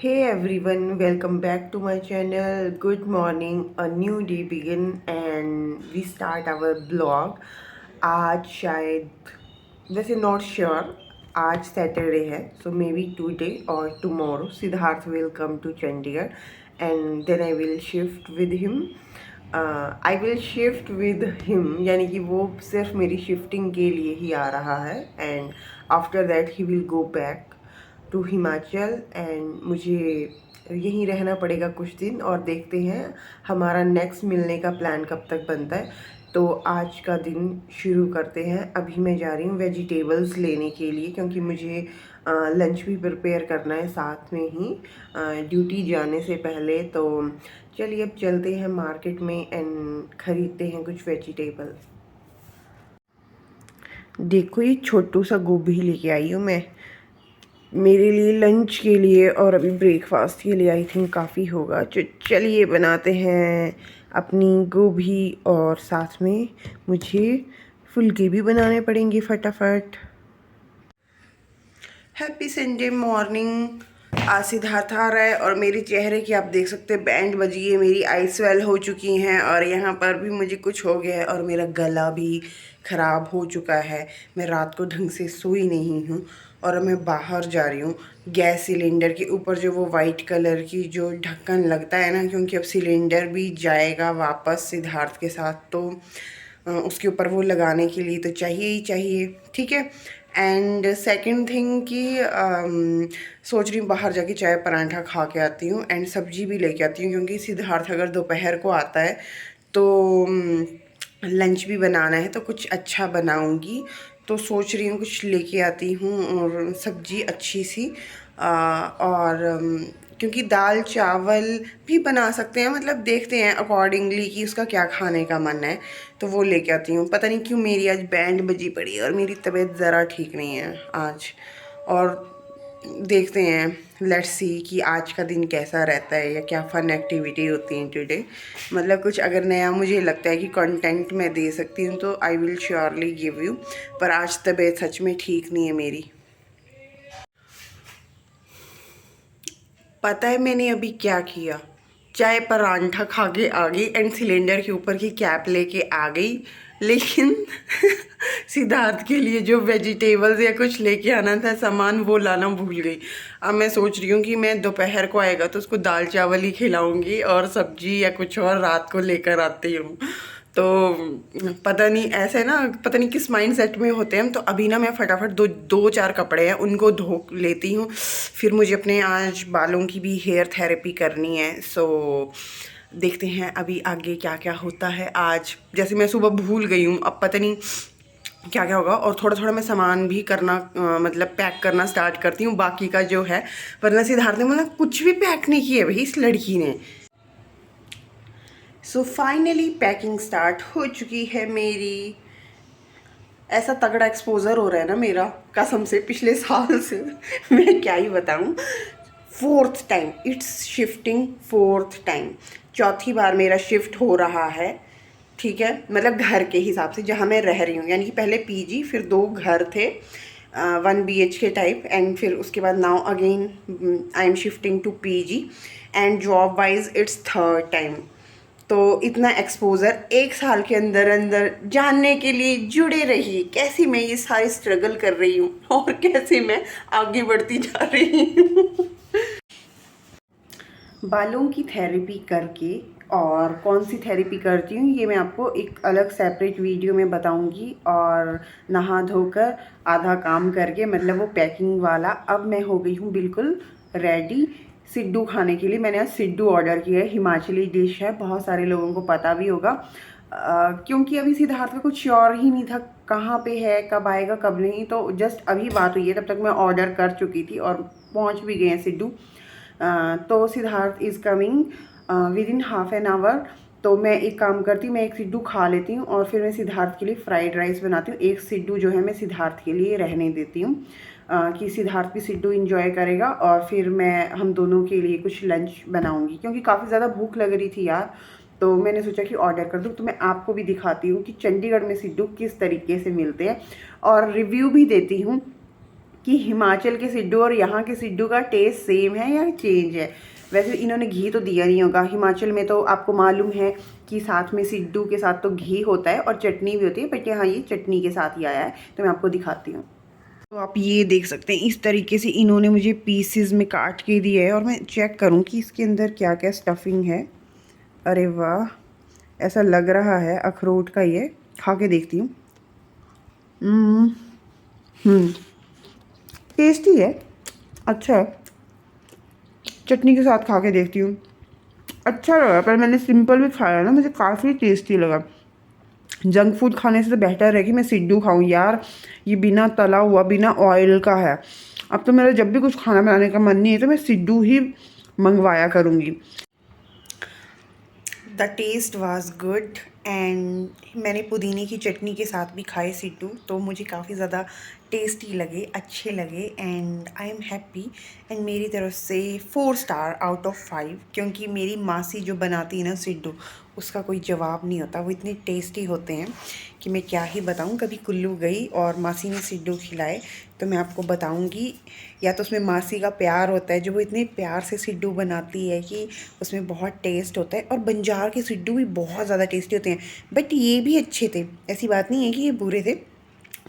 Hey everyone, welcome back to my channel. Good morning, a new day begin and we start our blog. आज शायद वैसे not sure आज Saturday है so maybe today और tomorrow Siddharth will come to Chandigarh and then I will shift with him. यानी कि वो सिर्फ मेरी शिफ्टिंग के लिए ही आ रहा है and after that he will go back to Himachal and मुझे यहीं रहना पड़ेगा कुछ दिन और देखते हैं हमारा नेक्स्ट मिलने का प्लान कब तक बनता है. तो आज का दिन शुरू करते हैं. अभी मैं जा रही हूँ वेजिटेबल्स लेने के लिए क्योंकि मुझे लंच भी प्रिपेयर करना है साथ में ही ड्यूटी जाने से पहले. तो चलिए अब चलते हैं मार्केट में एंड ख़रीदते हैं कुछ वेजिटेबल. देखो ये छोटू सा गोभी लेके आई हूँ मैं मेरे लिए लंच के लिए और अभी ब्रेकफास्ट के लिए. आई थिंक काफ़ी होगा. चलिए बनाते हैं अपनी गोभी और साथ में मुझे फुलके भी बनाने पड़ेंगे फटाफट. Happy Sunday morning. आज सिद्धार्थ आ रहा है और मेरे चेहरे की आप देख सकते हैं बैंड बजी है. मेरी आई स्वेल हो चुकी हैं और यहाँ पर भी मुझे कुछ हो गया है और मेरा गला भी ख़राब हो चुका है. मैं रात को ढंग से सोई नहीं हूँ और मैं बाहर जा रही हूँ. गैस सिलेंडर के ऊपर जो वो वाइट कलर की जो ढक्कन लगता है ना, क्योंकि अब सिलेंडर भी जाएगा वापस सिद्धार्थ के साथ, तो उसके ऊपर वो लगाने के लिए तो चाहिए ही चाहिए. ठीक है. एंड सेकंड थिंग कि सोच रही हूँ बाहर जाके चाय पराठा खा के आती हूँ एंड सब्जी भी लेके आती हूँ क्योंकि सिद्धार्थ अगर दोपहर को आता है तो लंच भी बनाना है तो कुछ अच्छा बनाऊँगी. तो सोच रही हूँ कुछ लेके आती हूँ और सब्जी अच्छी सी और क्योंकि दाल चावल भी बना सकते हैं, मतलब देखते हैं अकॉर्डिंगली कि उसका क्या खाने का मन है तो वो लेके आती हूँ. पता नहीं क्यों मेरी आज बैंड बजी पड़ी है और मेरी तबीयत ज़रा ठीक नहीं है आज. और देखते हैं लेट्स सी कि आज का दिन कैसा रहता है या क्या फ़न एक्टिविटी होती है टुडे. मतलब कुछ अगर नया मुझे लगता है कि कंटेंट मैं दे सकती हूँ तो I will surely give you. पर आज तबीयत सच में ठीक नहीं है मेरी. पता है मैंने अभी क्या किया? चाय परांठा खा के आ गई एंड सिलेंडर के ऊपर की कैप लेके आ गई, लेकिन सिद्धार्थ के लिए जो वेजिटेबल्स या कुछ लेके आना था सामान वो लाना भूल गई. अब मैं सोच रही हूँ कि मैं दोपहर को आएगा तो उसको दाल चावल ही खिलाऊंगी और सब्जी या कुछ और रात को लेकर आती हूँ. तो पता नहीं ऐसे ना, पता नहीं किस माइंड सेट में होते हैं हम. तो अभी ना मैं फटाफट दो चार कपड़े हैं उनको धो लेती हूँ. फिर मुझे अपने आज बालों की भी हेयर थेरेपी करनी है. सो देखते हैं अभी आगे क्या क्या होता है. आज जैसे मैं सुबह भूल गई हूँ, अब पता नहीं क्या क्या होगा. और थोड़ा थोड़ा मैं सामान भी करना मतलब पैक करना स्टार्ट करती हूँ बाकी का जो है. वरना सिद्धार्थ ने मतलब कुछ भी पैक नहीं किया भाई इस लड़की ने. सो फाइनली पैकिंग स्टार्ट हो चुकी है मेरी. ऐसा तगड़ा एक्सपोजर हो रहा है ना मेरा कसम से पिछले साल से मैं क्या ही बताऊं. Fourth time it's shifting, fourth time, चौथी बार मेरा शिफ्ट हो रहा है. ठीक है, मतलब घर के हिसाब से जहाँ मैं रह रही हूँ, यानी कि पहले पीजी फिर 2 घर थे 1 BHK टाइप एंड फिर उसके बाद now again I am shifting to PG and job wise it's third time. तो इतना एक्सपोज़र 1 साल के अंदर अंदर जानने के लिए जुड़े रहिए कैसे मैं ये सारी स्ट्रगल कर रही हूँ और कैसे मैं आगे बढ़ती जा रही हूँ. बालों की थेरेपी करके, और कौन सी थेरेपी करती हूँ ये मैं आपको एक अलग सेपरेट वीडियो में बताऊँगी. और नहा धोकर आधा काम करके, मतलब वो पैकिंग वाला, अब मैं हो गई हूँ बिल्कुल रेडी सिड्डू खाने के लिए. मैंने आज सिड्डू ऑर्डर किया है. हिमाचली डिश है, बहुत सारे लोगों को पता भी होगा क्योंकि अभी सिद्धार्थ का कुछ श्योर ही नहीं था कहाँ पे है, कब आएगा कब नहीं. तो जस्ट अभी बात हुई है, तब तक मैं ऑर्डर कर चुकी थी और पहुँच भी गए हैं सिड्डू. तो Siddharth is coming with in half an hour. तो मैं एक काम करती हूँ, मैं एक सिड्डू खा लेती हूँ और फिर मैं सिद्धार्थ के लिए फ्राइड राइस बनाती हूँ. एक सिड्डू जो है मैं सिद्धार्थ के लिए रहने देती हूँ कि सिद्धार्थ भी सिड्डू इंजॉय करेगा. और फिर मैं हम दोनों के लिए कुछ लंच बनाऊँगी क्योंकि काफ़ी ज़्यादा भूख लग रही थी यार. तो मैंने सोचा कि ऑर्डर कर दूँ. तो मैं आपको भी दिखाती हूँ कि चंडीगढ़ में सिड्डू किस तरीके से मिलते हैं और रिव्यू भी देती हूँ कि हिमाचल के सिड्डू और यहाँ के सिड्डू का टेस्ट सेम है या चेंज है। वैसे इन्होंने घी तो दिया नहीं होगा, हिमाचल में तो आपको मालूम है कि साथ में सिड्डू के साथ तो घी होता है और चटनी भी होती है, बट यहाँ ये चटनी के साथ ही आया है, तो मैं आपको दिखाती हूँ। तो आप ये देख सकते हैं इस तरीके से इन्होंने मुझे पीसेस में काट के दिया है, और मैं चेक करूँ कि इसके अंदर क्या क्या स्टफिंग है। अरे वाह, ऐसा लग रहा है अखरोट का, ये खा के देखती हूँ। टेस्टी है, अच्छा है। चटनी के साथ खा के देखती हूँ, अच्छा लगा। पर मैंने सिंपल भी खाया ना, मुझे काफ़ी टेस्टी लगा। जंक फूड खाने से तो बेहतर है कि मैं सिड्डू खाऊं यार, ये बिना तला हुआ, बिना ऑयल का है। अब तो मेरा जब भी कुछ खाना बनाने का मन नहीं है तो मैं सिड्डू ही मंगवाया करूँगी। The taste was good and मैंने पुदीने की चटनी के साथ भी खाए सिड्डू, तो मुझे काफ़ी ज़्यादा टेस्टी लगे, अच्छे लगे and I am happy. And मेरी तरफ से 4 स्टार आउट ऑफ 5, क्योंकि मेरी मासी जो बनाती है ना सिड्डू, उसका कोई जवाब नहीं होता। वो इतने टेस्टी होते हैं कि मैं क्या ही बताऊं। कभी कुल्लू गई और मासी ने सिड्डू खिलाए तो मैं आपको बताऊंगी। या तो उसमें मासी का प्यार होता है, जो वो इतने प्यार से सिड्डू बनाती है कि उसमें बहुत टेस्ट होता है। और बंजार के सिड्डू भी बहुत ज़्यादा टेस्टी होते हैं, बट ये भी अच्छे थे, ऐसी बात नहीं है कि ये बुरे थे,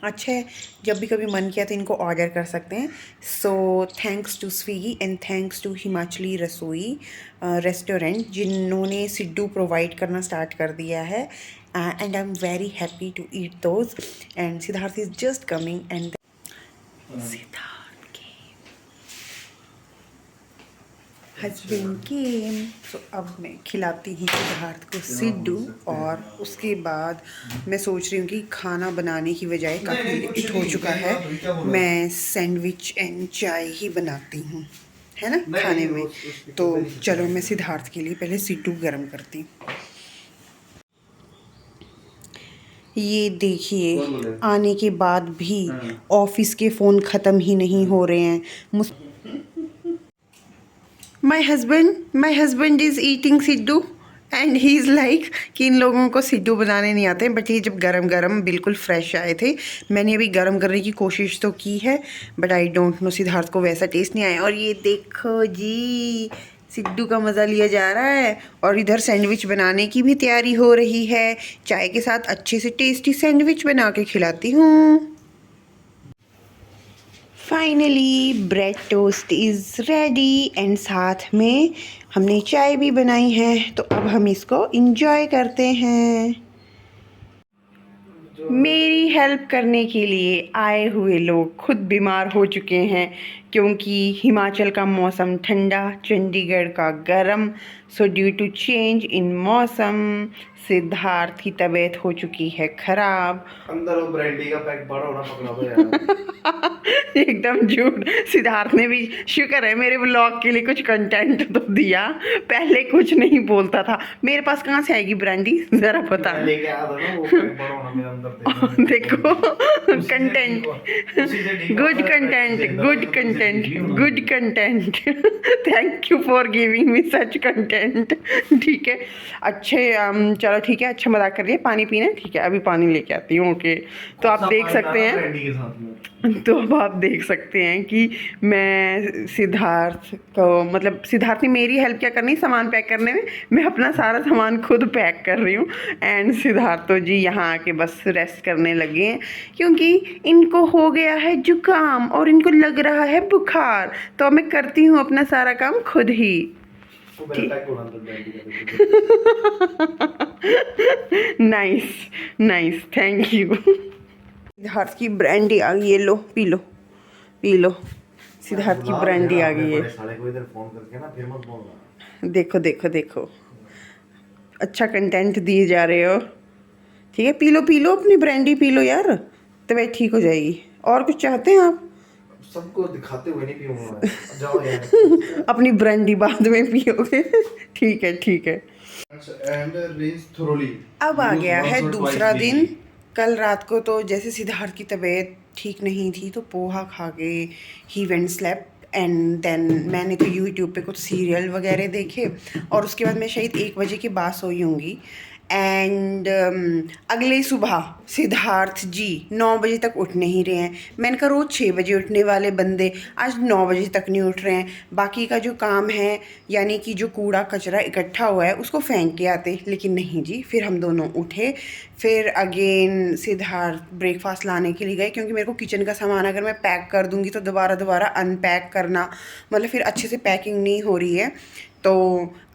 अच्छा है। जब भी कभी मन किया तो इनको ऑर्डर कर सकते हैं। So thanks to Swiggy and thanks to Himachali Rasoi restaurant, जिन्होंने सिड्डू प्रोवाइड करना स्टार्ट कर दिया है। And I am very happy to eat those. And Siddharth is just coming and Siddharth के हस्बैंड केम। सो अब मैं खिलाती हूँ सिद्धार्थ को सिड्डू, और उसके बाद मैं सोच रही हूँ कि खाना बनाने की बजाय काफ़ी लेट हो चुका है, मैं सैंडविच एंड चाय ही बनाती हूँ, है ना, खाने में। तो चलो मैं सिद्धार्थ के लिए पहले सिड्डू गर्म करती हूँ। ये देखिए, आने के बाद भी ऑफिस के फ़ोन ख़त्म ही नहीं हो रहे हैं। My husband is eating siddu and he is like कि इन लोगों को सिड्डू बनाने नहीं आते। बट ये जब गरम गरम बिल्कुल फ्रेश आए थे, मैंने अभी गरम करने की कोशिश तो की है, but I don't know Siddharth को वैसा टेस्ट नहीं आया। और ये देखो जी, सिड्डू का मज़ा लिया जा रहा है, और इधर सैंडविच बनाने की भी तैयारी हो रही है। चाय के साथ अच्छे से टेस्टी सैंडविच बना के खिलाती हूँ। Finally bread toast is ready and साथ में हमने चाय भी बनाई है, तो अब हम इसको इंजॉय करते हैं। मेरी हेल्प करने के लिए आए हुए लोग खुद बीमार हो चुके हैं, क्योंकि हिमाचल का मौसम ठंडा, चंडीगढ़ का गर्म। So due to change in मौसम सिद्धार्थ की तबीयत हो चुकी है खराब। अंदर वो ब्रांडी का पैक बड़ा होना पकड़ा दो यार। एकदम झूठ। सिद्धार्थ ने भी, शुक्र है मेरे ब्लॉग के लिए कुछ कंटेंट तो दिया, पहले कुछ नहीं बोलता था। मेरे पास कहाँ से आएगी ब्रांडी, जरा बता। लेके आया था ना, वो पैक बड़ा होना मेरे अंदर देखो content, good content, good content, good content. Thank you for giving me such content. ठीक है, अच्छे चलो ठीक है, अच्छा मजाक कर रही है। पानी पीना है, ठीक है, अभी पानी लेके आती हूँ। ओके, तो आप देख सकते हैं, तो अब आप देख सकते हैं कि मैं सिद्धार्थ को, मतलब सिद्धार्थ ने मेरी हेल्प क्या करनी, सामान पैक करने में, मैं अपना सारा सामान खुद पैक कर रही हूँ। एंड सिद्धार्थ तो जी यहाँ आके बस रेस्ट करने लगे हैं, क्योंकि इनको हो गया है जुकाम और इनको लग रहा है बुखार। तो मैं करती हूँ अपना सारा काम खुद ही। Nice nice, thank you. Siddharth की ब्रांडी आ गई है, लो पी लो, पी लो। सिद्धार्थ की ब्रांडी आ गई है। देखो देखो देखो, अच्छा कंटेंट दिए जा रहे हो। ठीक है, पी लो पी लो, अपनी ब्रांडी पी लो यार, तबीयत ठीक हो जाएगी। और कुछ चाहते हैं आप? सबको दिखाते हुए नहीं पीऊंगा, जाओ यार। अपनी ब्रांडी बाद में पियोगे। ठीक है ठीक है। अब आ गया है दूसरा दिन। कल रात को तो जैसे सिद्धार्थ की तबीयत ठीक नहीं थी, तो पोहा खा के ही वेंट स्लेप। एंड देन मैंने तो यूट्यूब पे कुछ सीरियल वगैरह देखे, और उसके बाद मैं शायद 1 बजे के बाद सोई होंगी। एंड अगले सुबह सिद्धार्थ जी 9 बजे तक उठ नहीं रहे हैं। मैंने कहा रोज़ 6 बजे उठने वाले बंदे आज 9 बजे तक नहीं उठ रहे हैं। बाकी का जो काम है यानी कि जो कूड़ा कचरा इकट्ठा हुआ है उसको फेंक के आते, लेकिन नहीं जी। फिर हम दोनों उठे, फिर अगेन सिद्धार्थ ब्रेकफास्ट लाने के लिए गए, क्योंकि मेरे को किचन का सामान अगर मैं पैक कर दूँगी तो दोबारा अनपैक करना, मतलब फिर अच्छे से पैकिंग नहीं हो रही है। तो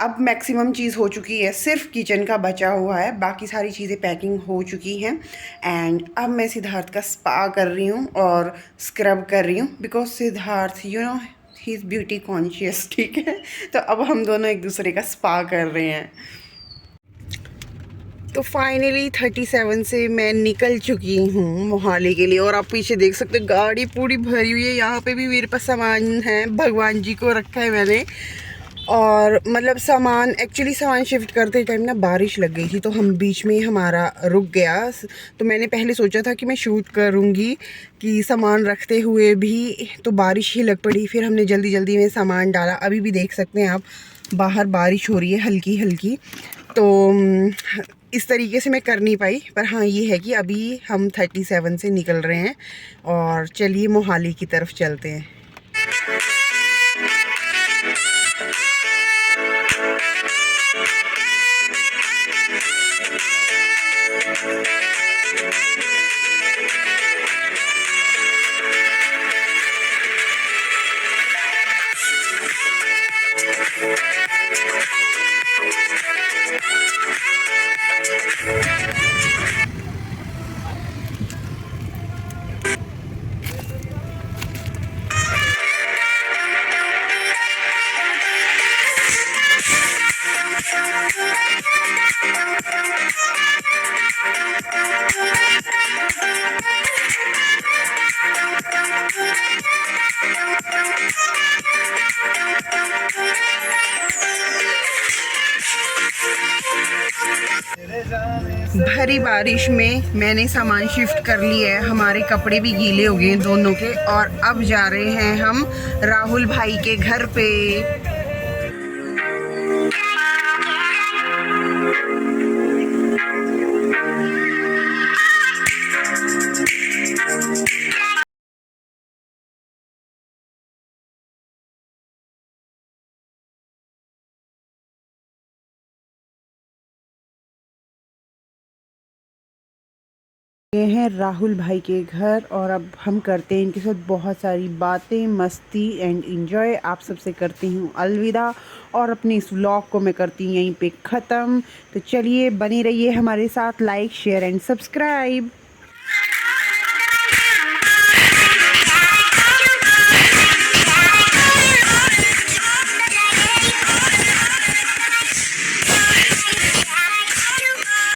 अब मैक्सिमम चीज़ हो चुकी है, सिर्फ किचन का बचा हुआ है, बाकी सारी चीज़ें पैकिंग हो चुकी हैं। एंड अब मैं सिद्धार्थ का स्पा कर रही हूँ और स्क्रब कर रही हूँ, because Siddharth you know he is beauty conscious, ठीक है। तो अब हम दोनों एक दूसरे का स्पा कर रहे हैं। तो फाइनली 37 से मैं निकल चुकी हूँ मोहाली के लिए, और आप पीछे देख सकते हो गाड़ी पूरी भरी हुई है। यहाँ पे भी मेरे पास सामान है, भगवान जी को रखा है मैंने। और मतलब सामान शिफ्ट करते टाइम ना बारिश लग गई थी, तो हम बीच में हमारा रुक गया। तो मैंने पहले सोचा था कि मैं शूट करूँगी कि सामान रखते हुए भी, तो बारिश ही लग पड़ी। फिर हमने जल्दी में सामान डाला। अभी भी देख सकते हैं आप बाहर बारिश हो रही है हल्की हल्की। तो इस तरीके से मैं कर नहीं पाई, पर हाँ ये है कि अभी हम 37 से निकल रहे हैं और चलिए मोहाली की तरफ चलते हैं। भरी बारिश में मैंने सामान शिफ्ट कर लिया है, हमारे कपड़े भी गीले हो गए हैं दोनों के, और अब जा रहे हैं हम राहुल भाई के घर पे। ये हैं राहुल भाई के घर, और अब हम करते हैं इनके साथ बहुत सारी बातें, मस्ती एंड एंजॉय। आप सबसे करती हूँ अलविदा, और अपनी इस व्लॉग को मैं करती हूँ यहीं पे ख़त्म। तो चलिए बने रहिए हमारे साथ, लाइक शेयर एंड सब्सक्राइब।